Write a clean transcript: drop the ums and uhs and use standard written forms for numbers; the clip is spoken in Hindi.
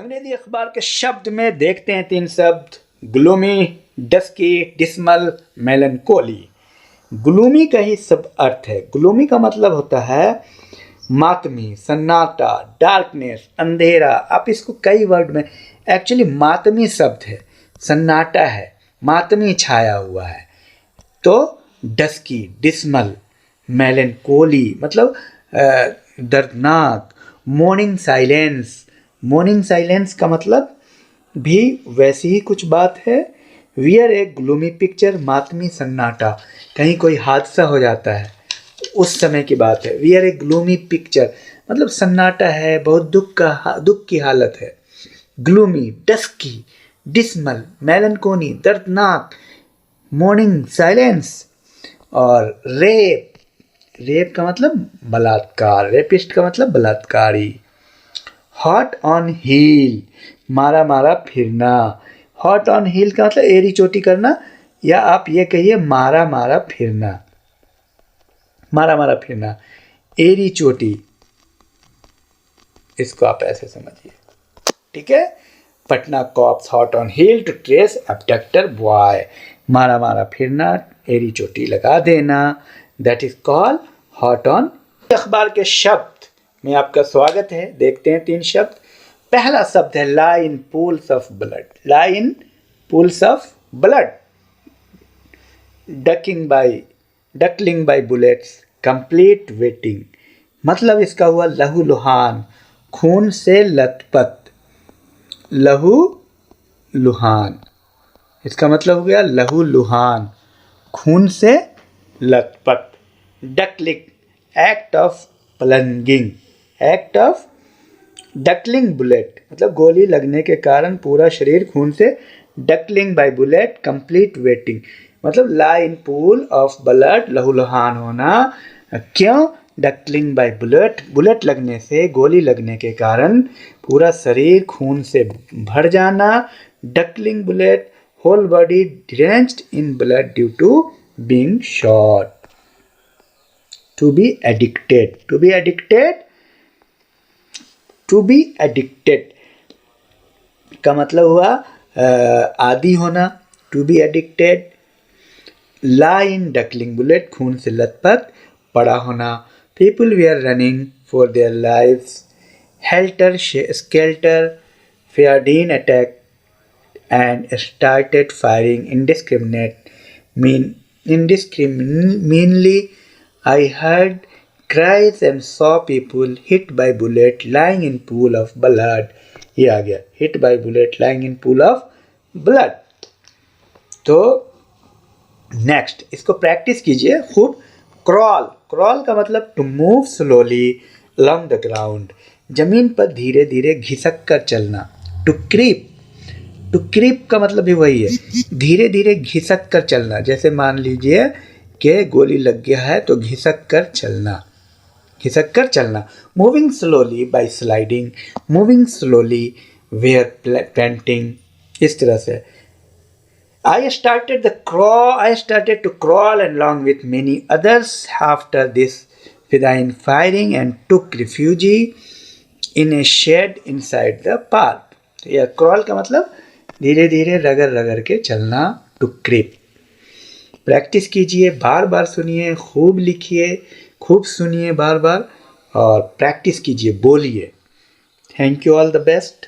अंग्रेजी अखबार के शब्द में देखते हैं 3 शब्द: ग्लूमी, डस्की, डिस्मल, मेलनकोली। ग्लूमी का ही सब अर्थ है। ग्लूमी का मतलब होता है मातमी, सन्नाटा, डार्कनेस, अंधेरा। आप इसको कई वर्ड में, एक्चुअली मातमी शब्द है, सन्नाटा है, मातमी छाया हुआ है। तो डस्की, डिस्मल, मेलनकोली मतलब दर्दनाक। मॉर्निंग साइलेंस, मॉर्निंग साइलेंस का मतलब भी वैसी ही कुछ बात है। वियर ए ग्लूमी पिक्चर, मातमी सन्नाटा, कहीं कोई हादसा हो जाता है उस समय की बात है। वियर ए ग्लूमी पिक्चर मतलब सन्नाटा है, बहुत दुख की हालत है। ग्लूमी, डस्की, डिस्मल, मेलनकोनी दर्दनाक, मॉर्निंग साइलेंस। और रेप, रेप का मतलब बलात्कार, रेपिस्ट का मतलब बलात्कारी। हॉट ऑन हील, मारा मारा फिरना। हॉट ऑन हील का मतलब एड़ी चोटी करना, या आप ये कहिए मारा मारा फिरना। मारा मारा फिरना, एड़ी चोटी, इसको आप ऐसे समझिए, ठीक है। Patna cops hot on heel to trace abductor boy. मारा मारा फिरना, एड़ी चोटी लगा देना, that is called hot on. अखबार के शब्द में आपका स्वागत है। देखते हैं 3 शब्द। पहला शब्द है lie in pools of blood. Lie in pools of blood. Duckling by bullets, complete wetting मतलब इसका हुआ लहू लुहान, खून से लथपथ। लहू लुहान, इसका मतलब हो गया लहू लुहान, खून से लथपथ। Duckling, act of plunging, act of duckling bullet मतलब गोली लगने के कारण पूरा शरीर खून से। Duckling by bullet, complete wetting मतलब lie in pool of blood, लहूलुहान होना। क्यों? डकलिंग बाय बुलेट, बुलेट लगने से, गोली लगने के कारण पूरा शरीर खून से भर जाना। Duckling bullet, whole body drenched in blood due to being shot. To be addicted, to be addicted, to be addicted का मतलब हुआ आदी होना। To be addicted. Lie in duckling bullet, खून से लथपथ, पड़ा होना। People we are running for their lives, helter skelter, फेयरडीन attack and started firing indiscriminately. I heard cries and saw people hit by bullet lying in pool of blood. ये आ गया, hit by bullet lying in pool of blood. तो नेक्स्ट इसको प्रैक्टिस कीजिए खूब। क्रॉल, क्रॉल का मतलब to move slowly along the ground, जमीन पर धीरे धीरे घिसक कर चलना। टू क्रीप, टू क्रीप का मतलब भी वही है, धीरे धीरे घिसक कर चलना। जैसे मान लीजिए कि गोली लग गया है तो घिसक कर चलना, घिसक कर चलना। Moving slowly by sliding, moving slowly where painting, इस तरह से। I started to crawl along with many others after this Fidayeen firing and took refuge in a shed inside the park. यह क्रॉल का मतलब धीरे धीरे रगड़ रगड़ के चलना, टू क्रीप। प्रैक्टिस कीजिए, बार बार सुनिए, खूब लिखिए, खूब सुनिए बार बार, और प्रैक्टिस कीजिए, बोलिए। Thank you, all the best.